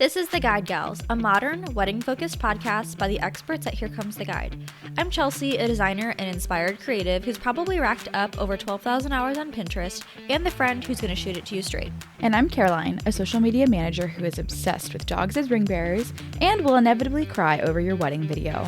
This is The Guide Gals, a modern, wedding-focused podcast by the experts at Here Comes the Guide. I'm Chelsea, a designer and inspired creative who's probably racked up over 12,000 hours on Pinterest, and the friend who's going to shoot it to you straight. And I'm Caroline, a social media manager who is obsessed with dogs as ring bearers and will inevitably cry over your wedding video.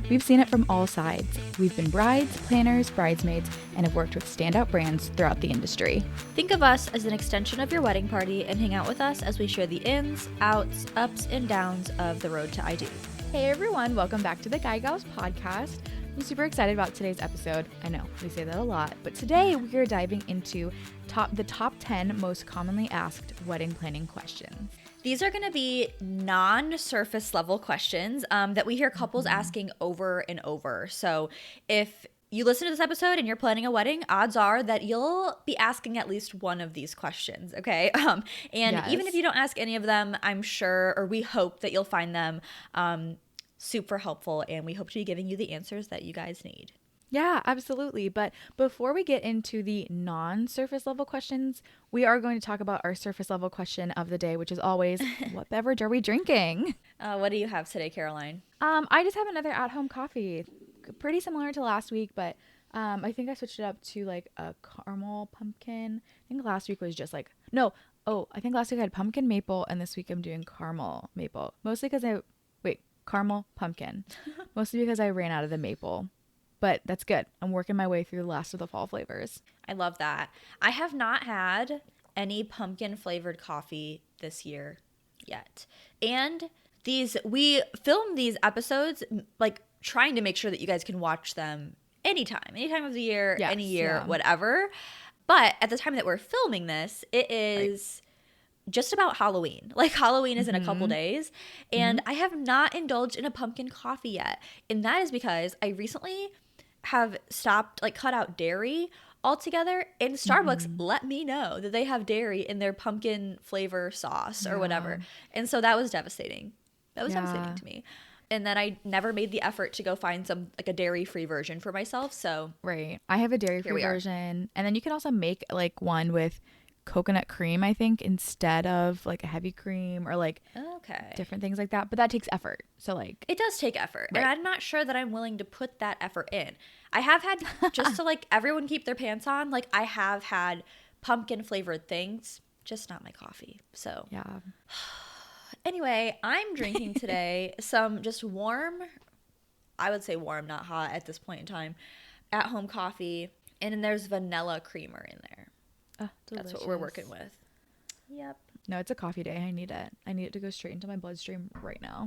We've seen it from all sides. We've been brides, planners, bridesmaids, and have worked with standout brands throughout the industry. Think of us as an extension of your wedding party and hang out with us as we share the ins, outs, ups, and downs of the road to I do. Hey everyone, welcome back to the Guide Gals podcast. I'm super excited about today's episode. I know, we say that a lot, but today we are diving into the top 10 most commonly asked wedding planning questions. These are going to be non-surface level questions that we hear couples asking over and over. So if you listen to this episode and you're planning a wedding, odds are that you'll be asking at least one of these questions, okay? Even if you don't ask any of them, I'm sure, or we hope that you'll find them super helpful, and we hope to be giving you the answers that you guys need. Yeah, absolutely. But before we get into the non-surface level questions, we are going to talk about our surface level question of the day, which is always, what beverage are we drinking? What do you have today, Caroline? I just have another at-home coffee. Pretty similar to last week, but I think I switched it up to like a caramel pumpkin. I think last week was just like, I think last week I had pumpkin maple, and this week I'm doing caramel maple. Mostly because caramel pumpkin. Mostly because I ran out of the maple. But that's good. I'm working my way through the last of the fall flavors. I love that. I have not had any pumpkin flavored coffee this year yet. And we film these episodes like trying to make sure that you guys can watch them any time of the year, yes, any year, yeah. whatever. But at the time that we're filming this, it is just about Halloween. Like Halloween is in a couple days, and I have not indulged in a pumpkin coffee yet. And that is because I recently have cut out dairy altogether, and Starbucks let me know that they have dairy in their pumpkin flavor sauce or whatever. And so that was devastating. That was devastating to me. And then I never made the effort to go find a dairy-free version for myself. So right. I have a dairy-free version. And then you can also make like one with coconut cream, I think, instead of like a heavy cream or like different things like that. But that takes effort. So like it does take effort. Right. And I'm not sure that I'm willing to put that effort in. I have had, just to like everyone keep their pants on, like I have had pumpkin flavored things, just not my coffee. So yeah. Anyway, I'm drinking today some just warm, I would say warm, not hot at this point in time, at home coffee. And then there's vanilla creamer in there. Oh, that's what we're working with. Yep. No, it's a coffee day. I need it. I need it to go straight into my bloodstream right now.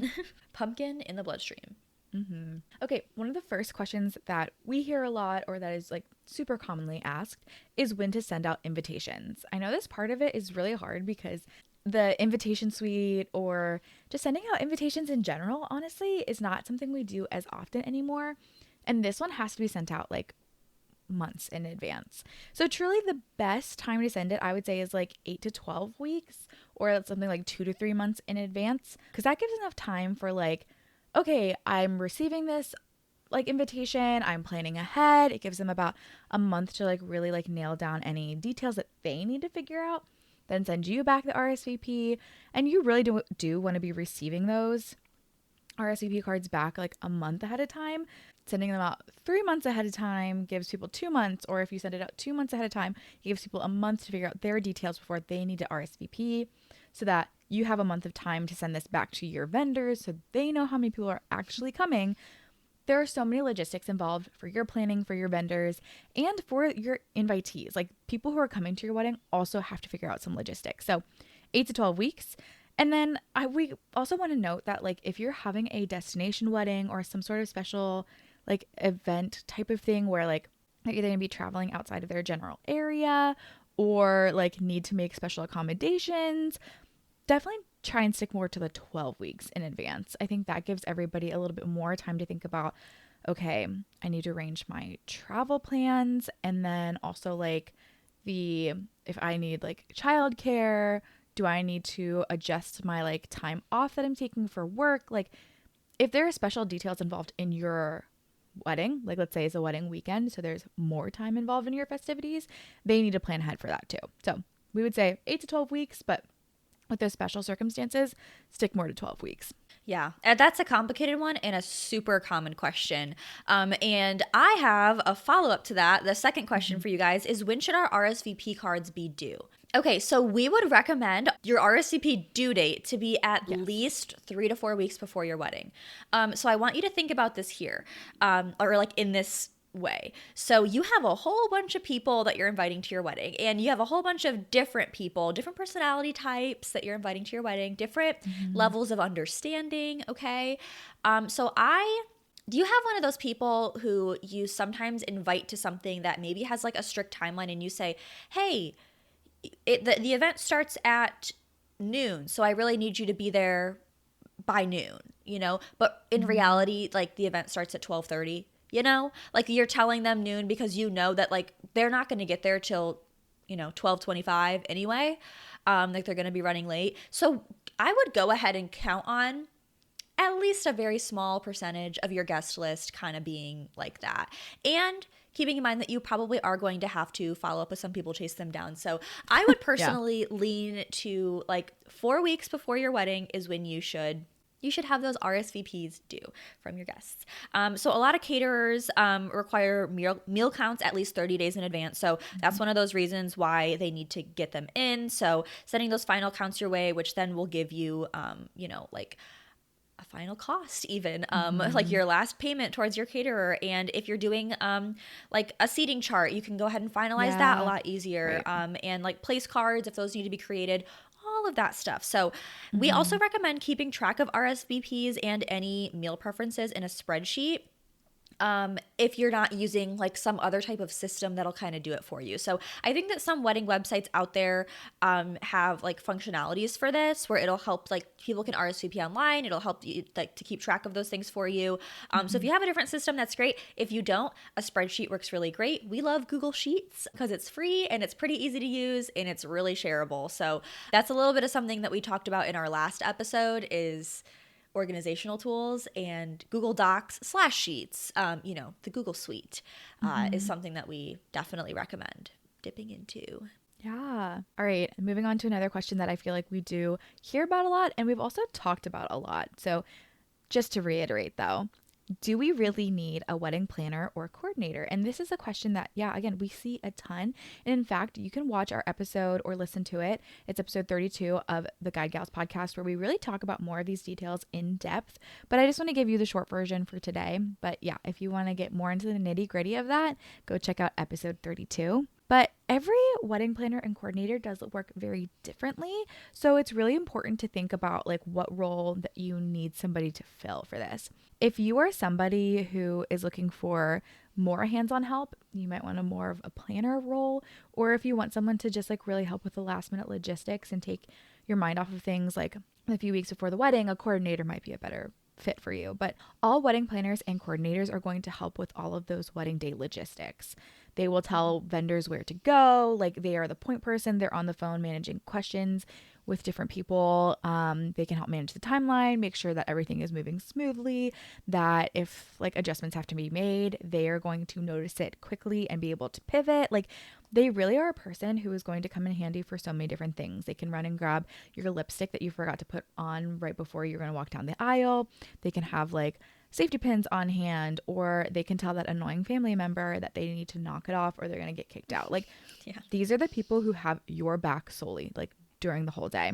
Pumpkin in the bloodstream. Mm-hmm. Okay, one of the first questions that we hear a lot, or that is like super commonly asked, is when to send out invitations. I know this part of it is really hard because the invitation suite, or just sending out invitations in general, honestly, is not something we do as often anymore. And this one has to be sent out like months in advance. So truly the best time to send it, I would say, is like 8 to 12 weeks, or something like 2 to 3 months in advance, because that gives enough time for like, okay, I'm receiving this like invitation, I'm planning ahead. It gives them about a month to like really like nail down any details that they need to figure out, then send you back the RSVP. And you really do want to be receiving those RSVP cards back like a month ahead of time. Sending them out 3 months ahead of time gives people 2 months, or if you send it out 2 months ahead of time, it gives people a month to figure out their details before they need to RSVP, so that you have a month of time to send this back to your vendors so they know how many people are actually coming. There are so many logistics involved for your planning, for your vendors, and for your invitees. Like people who are coming to your wedding also have to figure out some logistics. So 8 to 12 weeks. And then we also want to note that like if you're having a destination wedding or some sort of special like event type of thing where like they're either going to be traveling outside of their general area or like need to make special accommodations, definitely try and stick more to the 12 weeks in advance. I think that gives everybody a little bit more time to think about, okay, I need to arrange my travel plans, and then also like if I need like childcare, do I need to adjust my like time off that I'm taking for work? Like if there are special details involved in your wedding, like let's say it's a wedding weekend, so there's more time involved in your festivities, they need to plan ahead for that too. So we would say 8 to 12 weeks, but with those special circumstances, stick more to 12 weeks. Yeah, and that's a complicated one and a super common question. And I have a follow up to that. The second question for you guys is, when should our RSVP cards be due? Okay, so we would recommend your RSVP due date to be at least 3 to 4 weeks before your wedding. So I want you to think about this here, or like in this way. So you have a whole bunch of people that you're inviting to your wedding, and you have a whole bunch of different people, different personality types that you're inviting to your wedding, different levels of understanding. Okay. Do you have one of those people who you sometimes invite to something that maybe has like a strict timeline, and you say, hey, the event starts at noon, so I really need you to be there by noon, but in reality, like the event starts at 12:30. Like you're telling them noon because you know that like they're not going to get there till 12:25 anyway. Like they're going to be running late. So I would go ahead and count on at least a very small percentage of your guest list kind of being like that, and keeping in mind that you probably are going to have to follow up with some people, chase them down. So I would personally lean to like 4 weeks before your wedding is when you should have those RSVPs due from your guests. So a lot of caterers require meal counts at least 30 days in advance. So that's one of those reasons why they need to get them in. So sending those final counts your way, which then will give you, like a final cost even, like your last payment towards your caterer. And if you're doing like a seating chart, you can go ahead and finalize that a lot easier. Right. And like place cards, if those need to be created, all of that stuff. So we also recommend keeping track of RSVPs and any meal preferences in a spreadsheet. If you're not using like some other type of system that'll kind of do it for you. So I think that some wedding websites out there have like functionalities for this, where it'll help like people can RSVP online. It'll help you like to keep track of those things for you. So if you have a different system, that's great. If you don't, a spreadsheet works really great. We love Google Sheets because it's free and it's pretty easy to use and it's really shareable. So that's a little bit of something that we talked about in our last episode, is organizational tools, and Google Docs/Sheets, the Google Suite is something that we definitely recommend dipping into. Yeah. All right. Moving on to another question that I feel like we do hear about a lot, and we've also talked about a lot. So just to reiterate though, do we really need a wedding planner or coordinator? And this is a question that, again, we see a ton. And in fact, you can watch our episode or listen to it. It's episode 32 of the Guide Gals podcast, where we really talk about more of these details in depth. But I just want to give you the short version for today. But yeah, if you want to get more into the nitty gritty of that, go check out episode 32. But every wedding planner and coordinator does work very differently. So it's really important to think about like what role that you need somebody to fill for this. If you are somebody who is looking for more hands-on help, you might want more of a planner role. Or if you want someone to just like really help with the last minute logistics and take your mind off of things like a few weeks before the wedding, a coordinator might be a better fit for you. But all wedding planners and coordinators are going to help with all of those wedding day logistics. They will tell vendors where to go. Like they are the point person. They're on the phone managing questions with different people. They can help manage the timeline, make sure that everything is moving smoothly, that if like adjustments have to be made, they are going to notice it quickly and be able to pivot. Like they really are a person who is going to come in handy for so many different things. They can run and grab your lipstick that you forgot to put on right before you're going to walk down the aisle. They can have like safety pins on hand, or they can tell that annoying family member that they need to knock it off or they're going to get kicked out. Like these are the people who have your back solely, like during the whole day.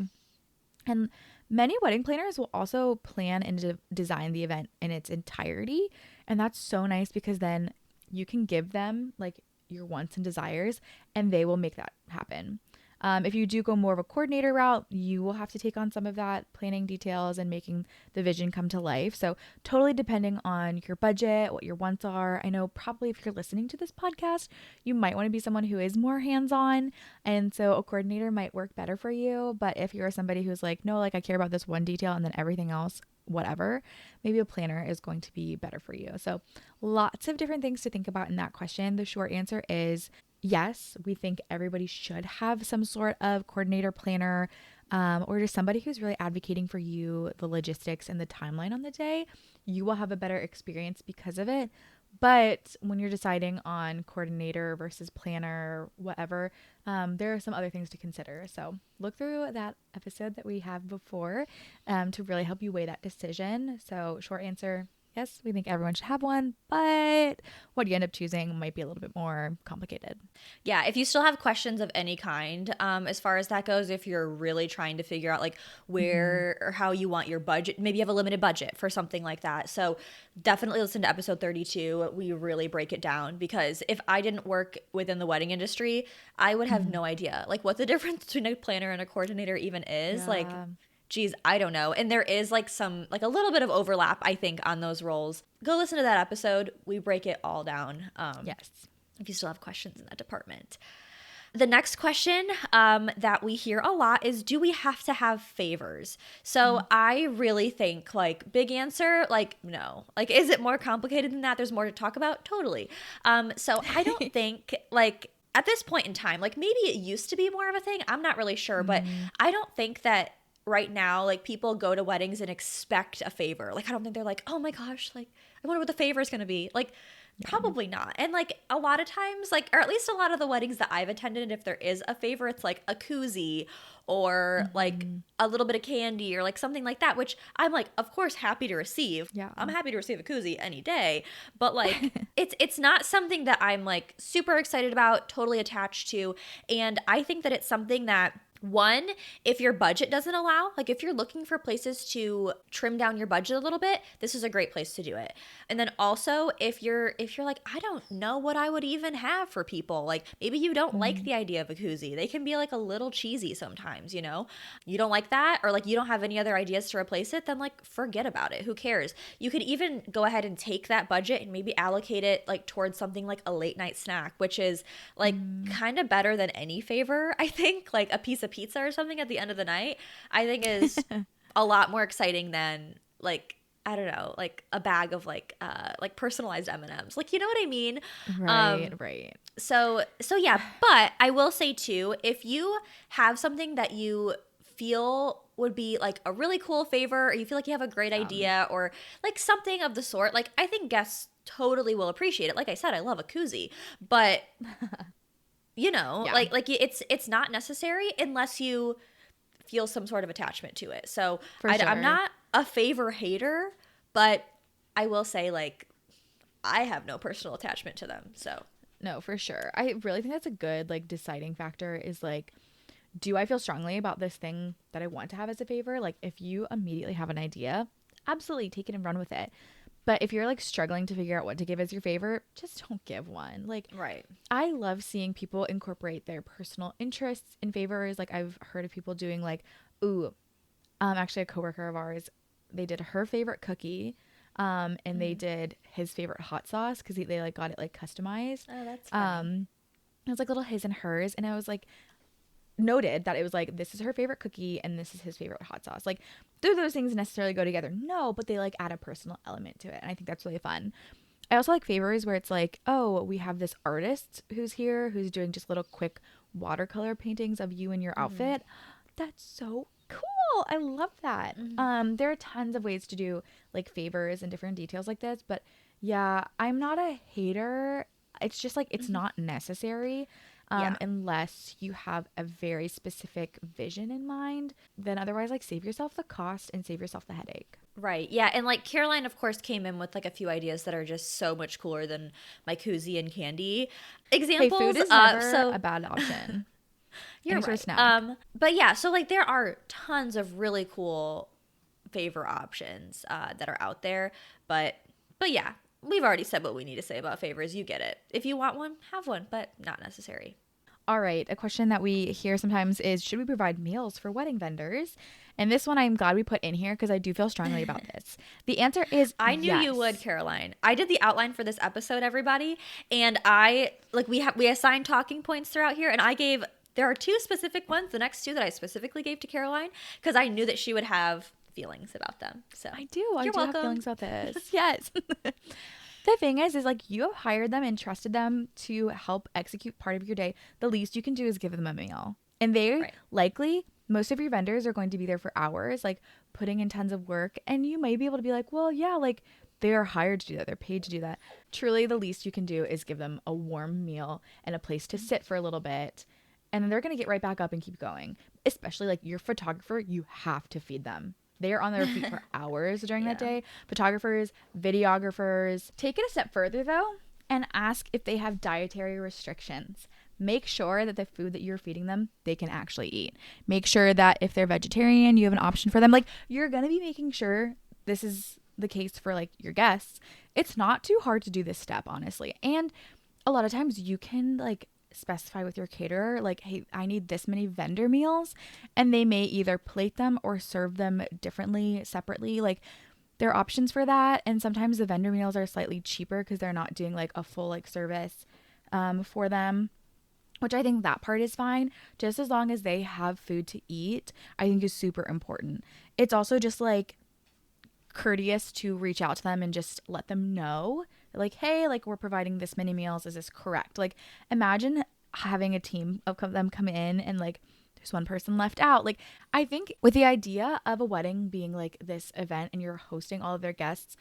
And many wedding planners will also plan and design the event in its entirety. And that's so nice because then you can give them like your wants and desires and they will make that happen. If you do go more of a coordinator route, you will have to take on some of that planning details and making the vision come to life. So totally depending on your budget, what your wants are. I know probably if you're listening to this podcast, you might want to be someone who is more hands-on. And so a coordinator might work better for you. But if you're somebody who's like, no, like I care about this one detail and then everything else, whatever, maybe a planner is going to be better for you. So lots of different things to think about in that question. The short answer is yes, we think everybody should have some sort of coordinator, planner, or just somebody who's really advocating for you, the logistics and the timeline on the day. You will have a better experience because of it. But when you're deciding on coordinator versus planner, whatever, there are some other things to consider. So look through that episode that we have before to really help you weigh that decision. So short answer, yes, we think everyone should have one, but what you end up choosing might be a little bit more complicated. Yeah, if you still have questions of any kind, as far as that goes, if you're really trying to figure out like where or how you want your budget, maybe you have a limited budget for something like that. So definitely listen to episode 32. We really break it down because if I didn't work within the wedding industry, I would have no idea like what the difference between a planner and a coordinator even is. Like, Yeah. geez, I don't know. And there is like some, like a little bit of overlap, I think, on those roles. Go listen to that episode. We break it all down. Yes. If you still have questions in that department. The next question that we hear a lot is, do we have to have favors? So I really think like big answer, like no. Like, is it more complicated than that? There's more to talk about? Totally. So I don't think like at this point in time, like maybe it used to be more of a thing. I'm not really sure, but I don't think that right now, like people go to weddings and expect a favor. Like, I don't think they're like, oh my gosh, like I wonder what the favor is going to be. Like, probably not. And like a lot of times, like, or at least a lot of the weddings that I've attended, if there is a favor, it's like a koozie or like a little bit of candy or like something like that, which I'm like, of course, happy to receive. Yeah. I'm happy to receive a koozie any day. But like, it's not something that I'm like super excited about, totally attached to. And I think that it's something that, one, if your budget doesn't allow, like if you're looking for places to trim down your budget a little bit, this is a great place to do it. And then also if you're like, I don't know what I would even have for people, like maybe you don't like the idea of a koozie. They can be like a little cheesy sometimes, you know? You don't like that, or like you don't have any other ideas to replace it, then like forget about it. Who cares? You could even go ahead and take that budget and maybe allocate it like towards something like a late night snack, which is like kind of better than any favor, I think. Like a piece of pizza or something at the end of the night, I think is a lot more exciting than like, I don't know, like a bag of like personalized M&Ms. Like, you know what I mean? Right. So yeah, but I will say too, if you have something that you feel would be like a really cool favor, or you feel like you have a great idea or like something of the sort, like I think guests totally will appreciate it. Like I said, I love a koozie, but you know, Yeah. like it's not necessary unless you feel some sort of attachment to it. So For I'm sure. not a favor hater, but I will say like I have no personal attachment to them. So No, for sure. I really think that's a good like deciding factor is like, do I feel strongly about this thing that I want to have as a favor? Like if you immediately have an idea, absolutely take it and run with it. But if you're like struggling to figure out what to give as your favor, just don't give one. Like, right. I love seeing people incorporate their personal interests in favors. Like I've heard of people doing like, actually a coworker of ours, they did her favorite cookie, and they did his favorite hot sauce because they like got it like customized. Oh, that's funny. It was like little his and hers, and I was like, noted that it was like, this is her favorite cookie and this is his favorite hot sauce. Like, do those things necessarily go together? No, but they like add a personal element to it, and I think that's really fun. I also like favors where it's like, oh, we have this artist who's here who's doing just little quick watercolor paintings of you and your outfit. That's so cool. I love that. There are tons of ways to do like favors and different details like this, but yeah, I'm not a hater. It's just like it's not necessary. Unless you have a very specific vision in mind, then otherwise like save yourself the cost and save yourself the headache. Right. Yeah. And like Caroline, of course, came in with like a few ideas that are just so much cooler than my koozie and candy examples. Hey, food is never a bad option. You're Any sort right. of snack. But yeah, so like there are tons of really cool favor options that are out there. But yeah, we've already said what we need to say about favors. You get it. If you want one, have one, but not necessary. All right. A question that we hear sometimes is, should we provide meals for wedding vendors? And this one I'm glad we put in here because I do feel strongly about this. The answer is I knew yes. you would, Caroline. I did the outline for this episode, everybody. And I like we assigned talking points throughout here, and there are two specific ones, the next two that I specifically gave to Caroline because I knew that she would have feelings about them. So I do. You're I do welcome. have feelings about this. Yes. The thing is like you have hired them and trusted them to help execute part of your day. The least you can do is give them a meal. And they likely, most of your vendors are going to be there for hours, like putting in tons of work. And you may be able to be like, well, yeah, like They are hired to do that. They're paid to do that. Truly, the least you can do is give them a warm meal and a place to sit for a little bit. And then they're going to get right back up and keep going. Especially like your photographer, you have to feed them. They are on their feet for hours during that day. Photographers, videographers. Take it a step further though and ask if they have dietary restrictions. Make sure that the food that you're feeding them, they can actually eat. Make sure that if they're vegetarian, you have an option for them. Like, you're going to be making sure this is the case for like your guests. It's not too hard to do this step, honestly. And a lot of times you can like specify with your caterer, like, hey, I need this many vendor meals, and they may either plate them or serve them differently, separately. Like, there are options for that. And sometimes the vendor meals are slightly cheaper because they're not doing like a full like service for them, which I think that part is fine. Just as long as they have food to eat, I think is super important. It's also just like courteous to reach out to them and just let them know, like, hey, like, we're providing this many meals. Is this correct? Like, imagine having a team of them come in and like there's one person left out. Like, I think with the idea of a wedding being like this event and you're hosting all of their guests,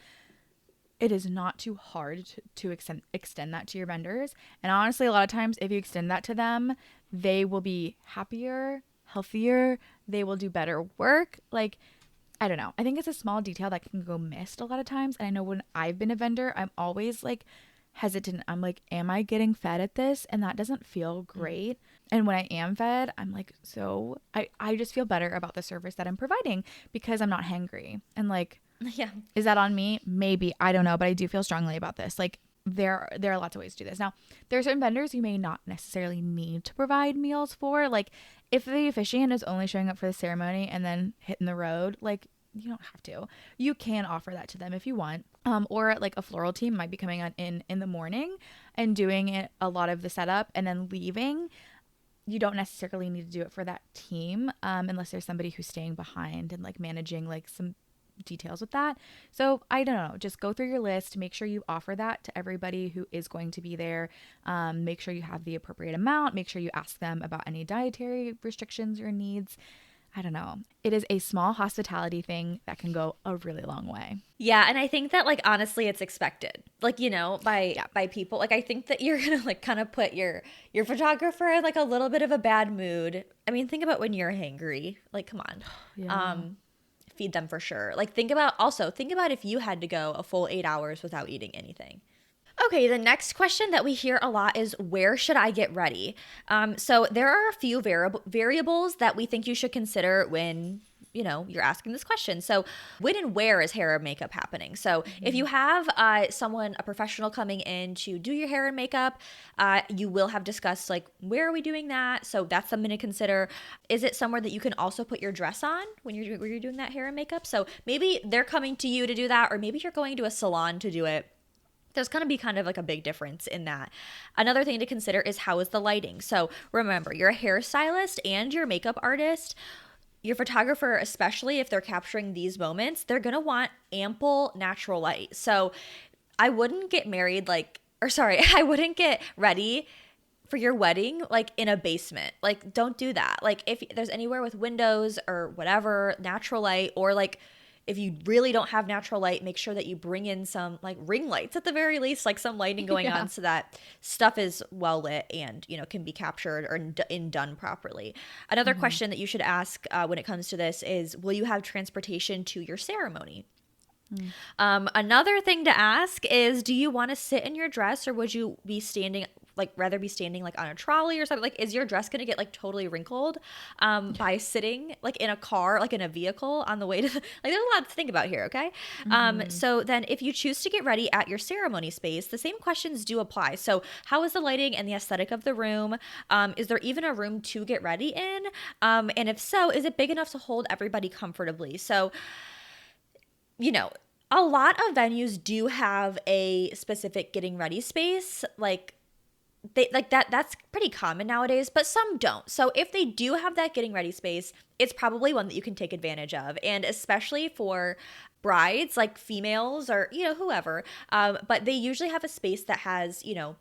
it is not too hard to extend that to your vendors. And honestly, a lot of times if you extend that to them, they will be happier, healthier, they will do better work. Like, I don't know. I think it's a small detail that can go missed a lot of times. And I know when I've been a vendor, I'm always like hesitant. I'm like, am I getting fed at this? And that doesn't feel great. And when I am fed, I'm like, so I just feel better about the service that I'm providing because I'm not hangry. And like, Yeah. is that on me? Maybe. I don't know. But I do feel strongly about this. Like, there are lots of ways to do this. Now, there are certain vendors you may not necessarily need to provide meals for. Like, if the officiant is only showing up for the ceremony and then hitting the road, like, you don't have to. You can offer that to them if you want. Or like a floral team might be coming on in the morning and doing it, a lot of the setup and then leaving. You don't necessarily need to do it for that team unless there's somebody who's staying behind and like managing like some details with that. So I don't know, just go through your list, make sure you offer that to everybody who is going to be there. Make sure you have the appropriate amount, make sure you ask them about any dietary restrictions or needs. I don't know. It is a small hospitality thing that can go a really long way. Yeah, and I think that like honestly it's expected. Like, you know, by people. Like, I think that you're going to like kind of put your photographer in like a little bit of a bad mood. I mean, think about when you're hangry. Like, come on. Yeah. Feed them for sure. Like, think about if you had to go a full 8 hours without eating anything. Okay, the next question that we hear a lot is, where should I get ready? So there are a few variables that we think you should consider when, you know, you're asking this question. So when and where is hair and makeup happening? So if you have a professional coming in to do your hair and makeup, you will have discussed like, where are we doing that? So that's something to consider. Is it somewhere that you can also put your dress on when you're doing that hair and makeup? So maybe they're coming to you to do that, or maybe you're going to a salon to do it. There's going to be kind of like a big difference in that. Another thing to consider is, how is the lighting? So remember, you're a hairstylist and your makeup artist. Your photographer, especially if they're capturing these moments, they're going to want ample natural light. So I wouldn't get I wouldn't get ready for your wedding like in a basement. Like, don't do that. Like, if there's anywhere with windows or whatever, natural light, or like, if you really don't have natural light, make sure that you bring in some like ring lights at the very least, like some lighting going on, so that stuff is well lit and, you know, can be captured or done properly. Another question that you should ask when it comes to this is, will you have transportation to your ceremony? Another thing to ask is, do you want to sit in your dress, or would you be rather be standing like on a trolley or something? Like, is your dress going to get like totally wrinkled by sitting like in a car, like in a vehicle on the way to like, there's a lot to think about here. Okay. So then if you choose to get ready at your ceremony space, the same questions do apply. So how is the lighting and the aesthetic of the room? Is there even a room to get ready in? And if so, is it big enough to hold everybody comfortably? So, you know, a lot of venues do have a specific getting ready space, like they like that's pretty common nowadays, but some don't. So if they do have that getting ready space, it's probably one that you can take advantage of, and especially for brides, like females or, you know, whoever, but they usually have a space that has, you know,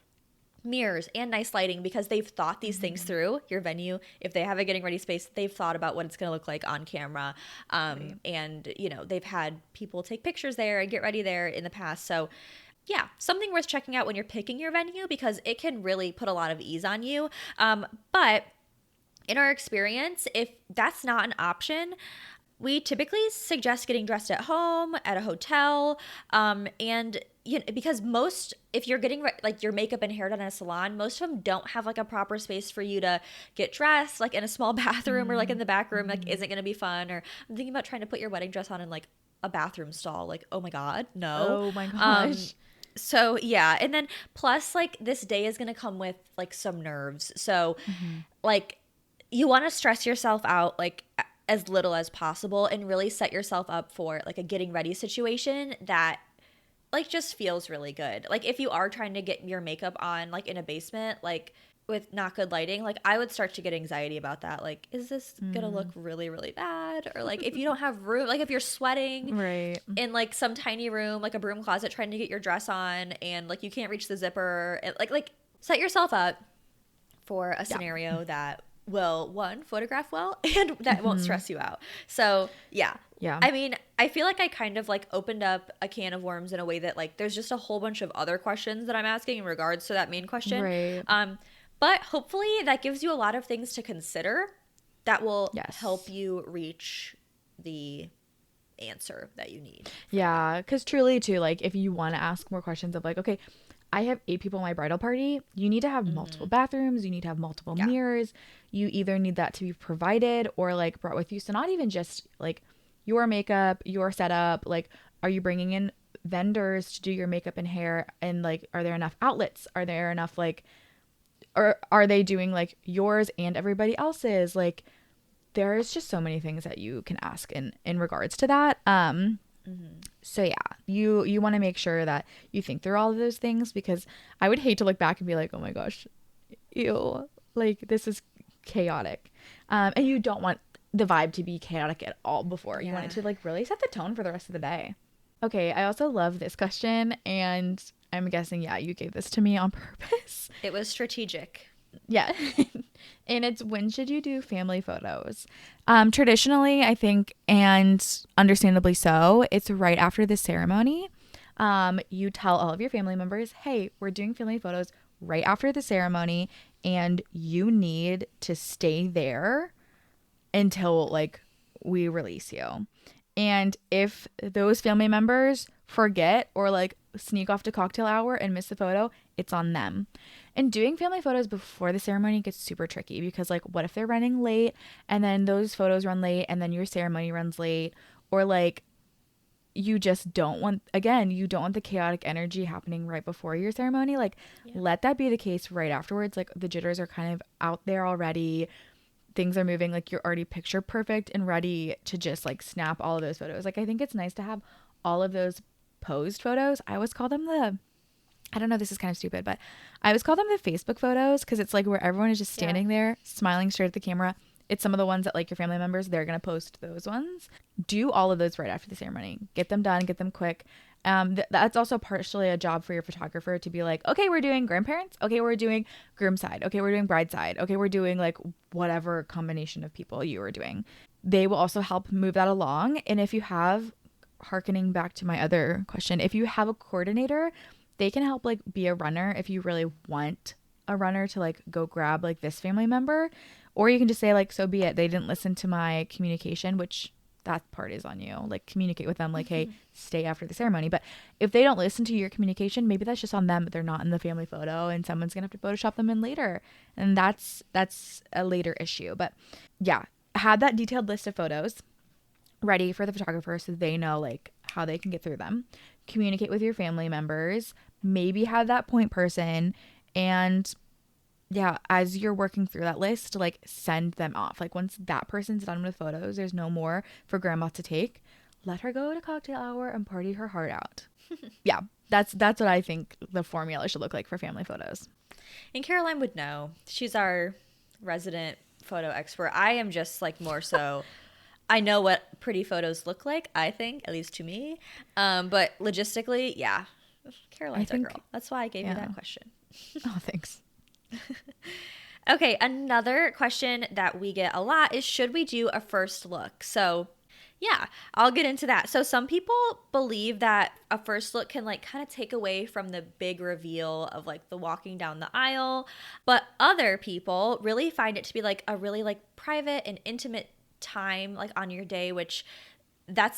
mirrors and nice lighting, because they've thought these things through. Your venue, if they have a getting ready space, they've thought about what it's going to look like on camera. Right. And, you know, they've had people take pictures there and get ready there in the past. So yeah, something worth checking out when you're picking your venue, because it can really put a lot of ease on you. But in our experience, if that's not an option, we typically suggest getting dressed at home, at a hotel, and you know, because most, if you're getting like your makeup and hair done in a salon, most of them don't have like a proper space for you to get dressed, like in a small bathroom or like in the back room, like isn't going to be fun. Or I'm thinking about trying to put your wedding dress on in like a bathroom stall. Like, oh my God, no. Oh my gosh. So yeah, and then plus like this day is going to come with like some nerves. So like you want to stress yourself out like as little as possible and really set yourself up for like a getting ready situation that like just feels really good. Like if you are trying to get your makeup on like in a basement, like with not good lighting, like I would start to get anxiety about that. Like, is this gonna look really, really bad? Or like if you don't have room, like if you're sweating Right. in like some tiny room, like a broom closet, trying to get your dress on, and like you can't reach the zipper, and like set yourself up for a scenario that will, one, photograph well, and that won't stress you out. So yeah. Yeah. I mean, I feel like I kind of like opened up a can of worms in a way that like there's just a whole bunch of other questions that I'm asking in regards to that main question. Right. But hopefully that gives you a lot of things to consider that will Yes. help you reach the answer that you need. Yeah, because truly too, like if you want to ask more questions of like, okay, I have 8 people in my bridal party, you need to have multiple bathrooms, you need to have multiple Yeah. mirrors, you either need that to be provided or like brought with you. So not even just like your makeup, your setup, like are you bringing in vendors to do your makeup and hair, and like are there enough outlets? Are there enough like, or are they doing like yours and everybody else's? Like there's just so many things that you can ask in regards to that. So yeah, you want to make sure that you think through all of those things, because I would hate to look back and be like, oh my gosh, ew, like this is chaotic. And you don't want the vibe to be chaotic at all before. You want it to like really set the tone for the rest of the day. Okay, I also love this question, and I'm guessing, yeah, you gave this to me on purpose. It was strategic. Yeah. And it's, when should you do family photos? Traditionally, I think, and understandably so, it's right after the ceremony. You tell all of your family members, hey, we're doing family photos right after the ceremony, and you need to stay there until like we release you. And if those family members forget or like sneak off to cocktail hour and miss the photo, it's on them. And doing family photos before the ceremony gets super tricky, because like what if they're running late and then those photos run late and then your ceremony runs late, or like you just don't want, again, you don't want the chaotic energy happening right before your ceremony. Like let that be the case right afterwards. Like the jitters are kind of out there already. Things are moving, like you're already picture perfect and ready to just like snap all of those photos. Like I think it's nice to have all of those posed photos. I always call them the, I don't know, this is kind of stupid, but I always call them the Facebook photos, because it's like where everyone is just standing there smiling straight at the camera. It's some of the ones that like your family members, they're going to post those ones. Do all of those right after the ceremony. Get them done, get them quick. That's also partially a job for your photographer to be like, okay, we're doing grandparents. Okay, we're doing groom side. Okay, we're doing bride side. Okay, we're doing like whatever combination of people you are doing. They will also help move that along. And if you have, harkening back to my other question, if you have a coordinator, they can help like be a runner if you really want a runner to like go grab like this family member. Or you can just say like, so be it, they didn't listen to my communication, which that part is on you. Like communicate with them like, hey, stay after the ceremony. But if they don't listen to your communication, maybe that's just on them, but they're not in the family photo and someone's gonna have to Photoshop them in later. And that's a later issue. But yeah, have that detailed list of photos ready for the photographer so they know like how they can get through them. Communicate with your family members, maybe have that point person, and yeah, as you're working through that list, like send them off. Like once that person's done with photos, there's no more for grandma to take. Let her go to cocktail hour and party her heart out. Yeah, that's what I think the formula should look like for family photos. And Caroline would know. She's our resident photo expert. I am just like more so I know what pretty photos look like, I think, at least to me. But logistically, yeah, Caroline's our think, girl. That's why I gave you that question. Oh, thanks. Okay, another question that we get a lot is, should we do a first look? So yeah, I'll get into that. So some people believe that a first look can like kind of take away from the big reveal of like the walking down the aisle, but other people really find it to be like a really like private and intimate time like on your day, which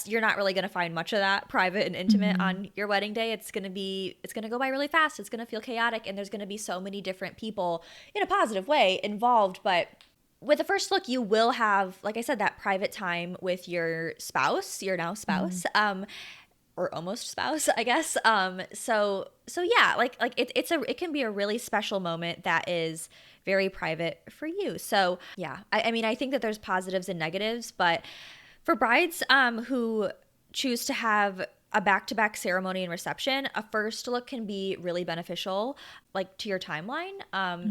you're not really going to find much of that private and intimate on your wedding day. It's going to go by really fast. It's going to feel chaotic, and there's going to be so many different people in a positive way involved. But with the first look, you will have, like I said, that private time with your spouse, your now spouse, or almost spouse, I guess. So yeah, it can be a really special moment that is very private for you. So yeah, I mean, I think that there's positives and negatives, but for brides who choose to have a back-to-back ceremony and reception, a first look can be really beneficial, like to your timeline.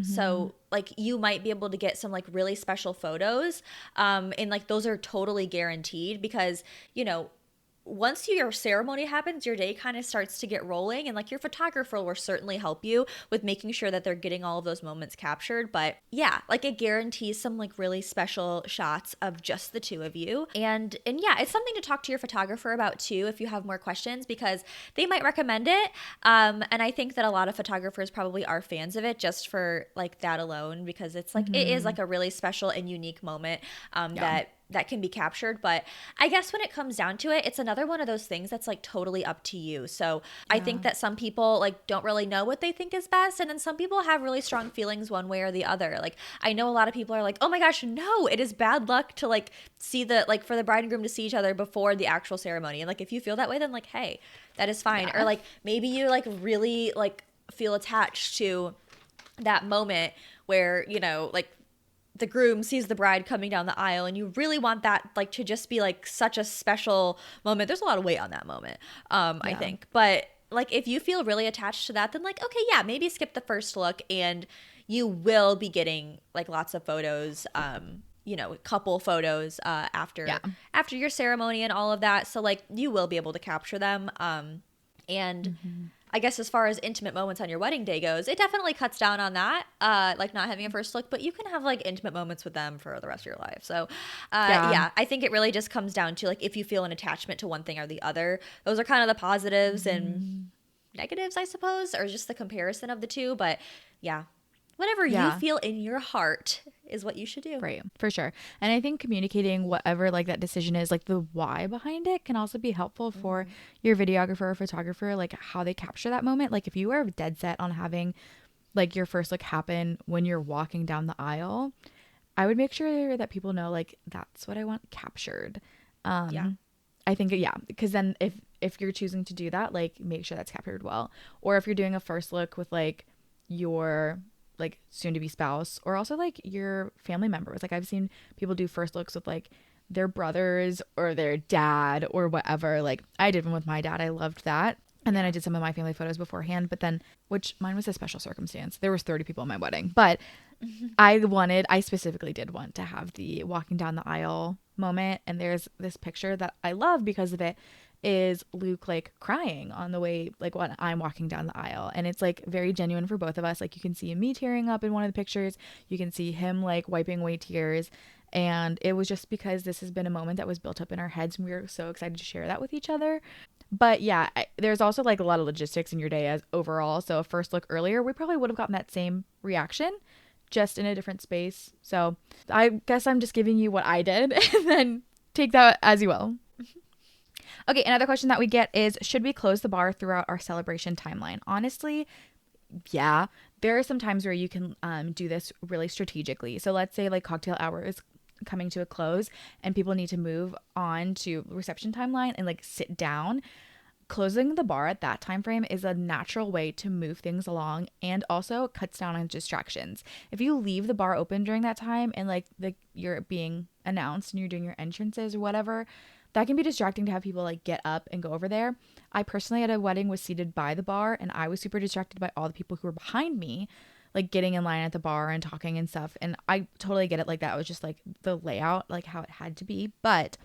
So like you might be able to get some like really special photos, and like those are totally guaranteed because, you know, once your ceremony happens, your day kind of starts to get rolling, and like your photographer will certainly help you with making sure that they're getting all of those moments captured. But yeah, like it guarantees some like really special shots of just the two of you. And yeah, it's something to talk to your photographer about too if you have more questions, because they might recommend it. And I think that a lot of photographers probably are fans of it just for like that alone, because it's like it is like a really special and unique moment that can be captured. But I guess when it comes down to it, it's another one of those things that's like totally up to you. So I think that some people like don't really know what they think is best, and then some people have really strong feelings one way or the other. Like I know a lot of people are like, oh my gosh, no, it is bad luck to like see for the bride and groom to see each other before the actual ceremony. And like if you feel that way, then like, hey, that is fine. Or like maybe you like really like feel attached to that moment where, you know, like the groom sees the bride coming down the aisle, and you really want that like to just be like such a special moment. There's a lot of weight on that moment, I think. But like if you feel really attached to that, then like, okay, yeah, maybe skip the first look, and you will be getting like lots of photos, you know, couple photos after your ceremony and all of that. So like you will be able to capture them. And I guess as far as intimate moments on your wedding day goes, it definitely cuts down on that, like not having a first look, but you can have like intimate moments with them for the rest of your life. So yeah, I think it really just comes down to like if you feel an attachment to one thing or the other. Those are kind of the positives and negatives, I suppose, or just the comparison of the two. But yeah, whatever you feel in your heart is what you should do. Right, for sure. And I think communicating whatever like that decision is, like the why behind it, can also be helpful for your videographer or photographer, like how they capture that moment. Like if you are dead set on having like your first look happen when you're walking down the aisle, I would make sure that people know like that's what I want captured. I think because then if you're choosing to do that, like make sure that's captured well. Or if you're doing a first look with like your like soon to be spouse, or also like your family members. Like I've seen people do first looks with like their brothers or their dad or whatever. Like I did one with my dad. I loved that. And then I did some of my family photos beforehand, but then, which mine was a special circumstance. There was 30 people at my wedding, but I specifically did want to have the walking down the aisle moment. And there's this picture that I love because of it, is Luke like crying on the way, like when I'm walking down the aisle, and it's like very genuine for both of us. Like you can see me tearing up in one of the pictures, you can see him like wiping away tears, and it was just because this has been a moment that was built up in our heads, and we were so excited to share that with each other. But yeah, there's also like a lot of logistics in your day as overall. So a first look earlier, we probably would have gotten that same reaction, just in a different space. So I guess I'm just giving you what I did, and then take that as you will. Okay, another question that we get is, should we close the bar throughout our celebration timeline? Honestly, yeah. There are some times where you can do this really strategically. So let's say like cocktail hour is coming to a close and people need to move on to reception timeline and like sit down. Closing the bar at that time frame is a natural way to move things along, and also cuts down on distractions. If you leave the bar open during that time and like you're being announced and you're doing your entrances or whatever, that can be distracting to have people like get up and go over there. I personally at a wedding was seated by the bar, and I was super distracted by all the people who were behind me, like getting in line at the bar and talking and stuff. And I totally get it. Like that was just like the layout, like how it had to be, but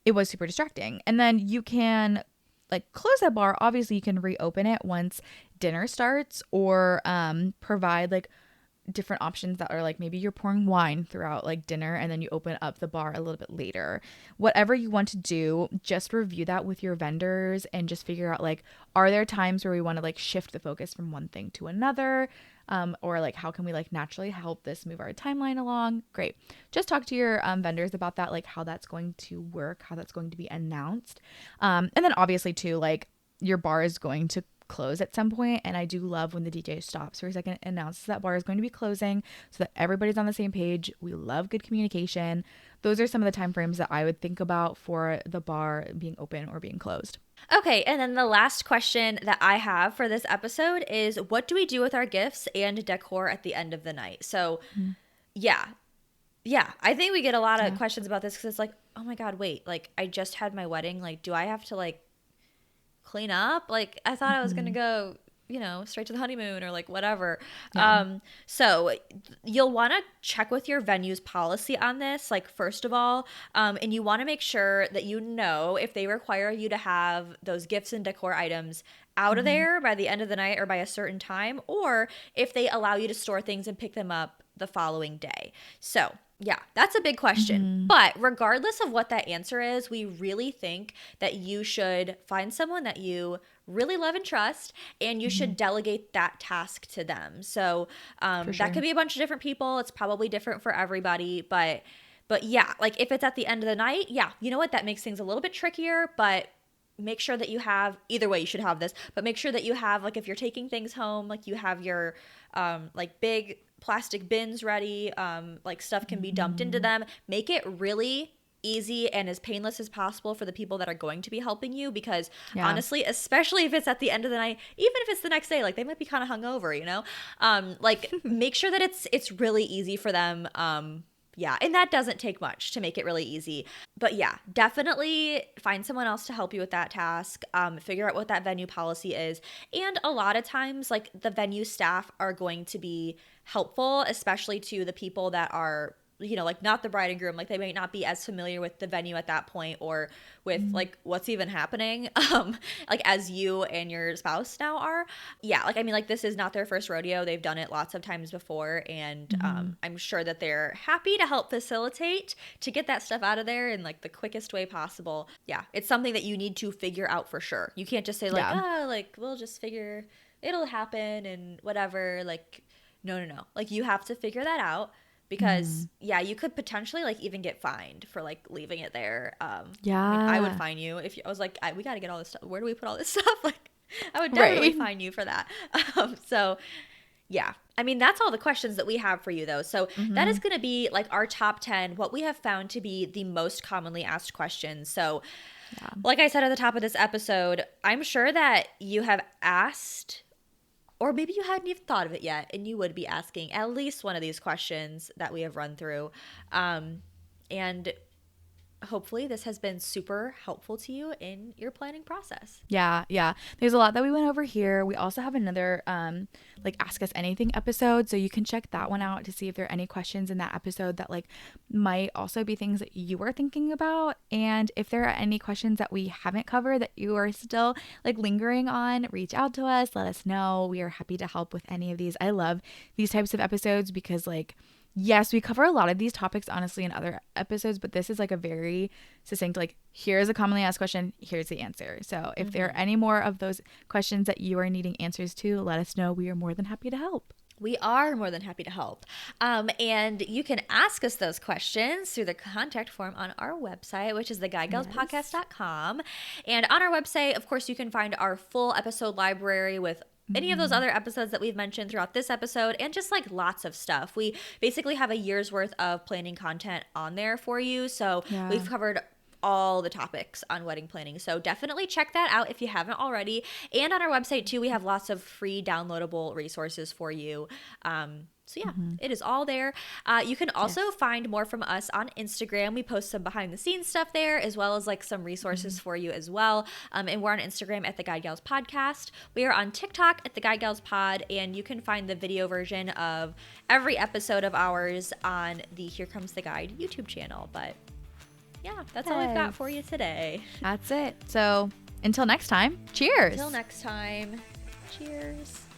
it was super distracting. And then you can like close that bar, obviously you can reopen it once dinner starts, or provide like different options that are like maybe you're pouring wine throughout like dinner and then you open up the bar a little bit later. Whatever you want to do, just review that with your vendors and just figure out like, are there times where we want to like shift the focus from one thing to another? Or like how can we like naturally help this move our timeline along? Great. Just talk to your vendors about that, like how that's going to work, how that's going to be announced. And then obviously too, like your bar is going to close at some point, and I do love when the DJ stops for a second, announces that bar is going to be closing so that everybody's on the same page. We love good communication. Those are some of the time frames that I would think about for the bar being open or being closed. Okay, and then the last question that I have for this episode is, what do we do with our gifts and decor at the end of the night? So yeah, I think we get a lot of questions about this because it's like, oh my God, wait, like I just had my wedding, like do I have to like clean up? Like I thought I was gonna go, you know, straight to the honeymoon or like whatever. So you'll want to check with your venue's policy on this, like first of all, and you want to make sure that you know if they require you to have those gifts and decor items out of there by the end of the night or by a certain time, or if they allow you to store things and pick them up the following day. So yeah, that's a big question. But regardless of what that answer is, we really think that you should find someone that you really love and trust, and you should delegate that task to them. So that could be a bunch of different people. It's probably different for everybody. But yeah, like if it's at the end of the night, yeah, you know what? That makes things a little bit trickier, but make sure that you have, either way you should have this, but make sure that you have, like if you're taking things home, like you have your like big plastic bins ready, like stuff can be dumped into them. Make it really easy and as painless as possible for the people that are going to be helping you, because honestly, especially if it's at the end of the night, even if it's the next day, like they might be kind of hungover, you know, like make sure that it's really easy for them. Yeah, and that doesn't take much to make it really easy. But yeah, definitely find someone else to help you with that task. Figure out what that venue policy is. And a lot of times, like the venue staff are going to be helpful, especially to the people that are, you know, like not the bride and groom. Like they may not be as familiar with the venue at that point, or with like what's even happening, like as you and your spouse now are. Yeah, like I mean, like this is not their first rodeo. They've done it lots of times before, and I'm sure that they're happy to help facilitate to get that stuff out of there in like the quickest way possible. Yeah, it's something that you need to figure out for sure. You can't just say like, like we'll just figure it'll happen and whatever. Like no. Like you have to figure that out. Because yeah, you could potentially like even get fined for like leaving it there. I mean, I would fine you if I was like, we got to get all this stuff. Where do we put all this stuff? Like, I would definitely fine you for that. So yeah, I mean, that's all the questions that we have for you though. So that is going to be like our top 10, what we have found to be the most commonly asked questions. So like I said at the top of this episode, I'm sure that you have asked, or maybe you hadn't even thought of it yet, and you would be asking at least one of these questions that we have run through. And hopefully this has been super helpful to you in your planning process. Yeah. There's a lot that we went over here. We also have another like Ask Us Anything episode, so you can check that one out to see if there are any questions in that episode that like might also be things that you are thinking about. And if there are any questions that we haven't covered that you are still like lingering on, reach out to us, let us know. We are happy to help with any of these. I love these types of episodes because like, yes, we cover a lot of these topics, honestly, in other episodes, but this is like a very succinct, like, here's a commonly asked question, here's the answer. So if there are any more of those questions that you are needing answers to, let us know. We are more than happy to help. We are more than happy to help. And you can ask us those questions through the contact form on our website, which is theguidegirlspodcast.com. And on our website, of course, you can find our full episode library with any of those other episodes that we've mentioned throughout this episode, and just like lots of stuff. We basically have a year's worth of planning content on there for you. So we've covered all the topics on wedding planning. So definitely check that out if you haven't already. And on our website too, we have lots of free downloadable resources for you. So yeah, it is all there. You can also find more from us on Instagram. We post some behind the scenes stuff there, as well as like some resources for you as well. And we're on Instagram at the Guide Gals Podcast. We are on TikTok at the Guide Gals Pod, and you can find the video version of every episode of ours on the Here Comes the Guide YouTube channel. But yeah, that's all we've got for you today. That's it. So Until next time, cheers. Until next time, cheers.